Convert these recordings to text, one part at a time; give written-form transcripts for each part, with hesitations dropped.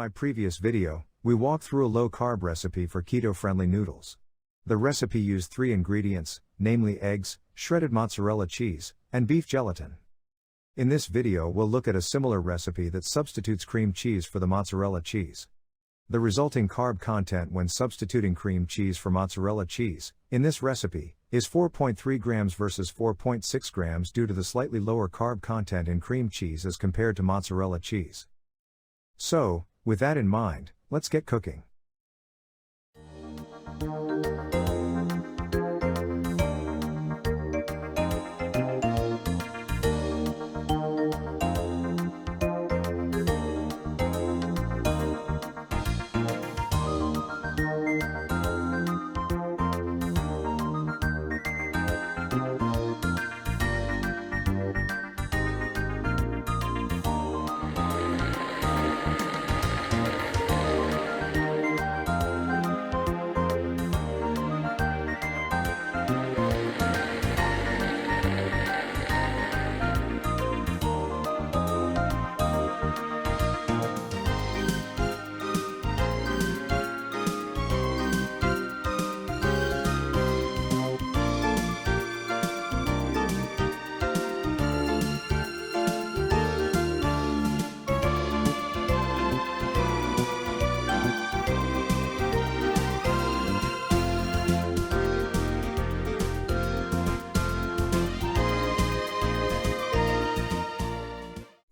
my previous video, we walked through a low-carb recipe for keto-friendly noodles. The recipe used 3 ingredients, namely eggs, shredded mozzarella cheese, and beef gelatin. In this video we'll look at a similar recipe that substitutes cream cheese for the mozzarella cheese. The resulting carb content when substituting cream cheese for mozzarella cheese, in this recipe, is 4.3 grams versus 4.6 grams due to the slightly lower carb content in cream cheese as compared to mozzarella cheese. So, with that in mind, let's get cooking.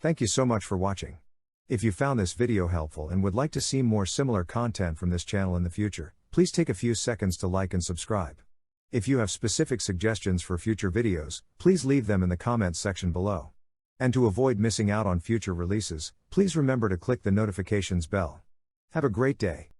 Thank you so much for watching. If you found this video helpful and would like to see more similar content from this channel in the future, please take a few seconds to like and subscribe. If you have specific suggestions for future videos, please leave them in the comments section below. And to avoid missing out on future releases, please remember to click the notifications bell. Have a great day.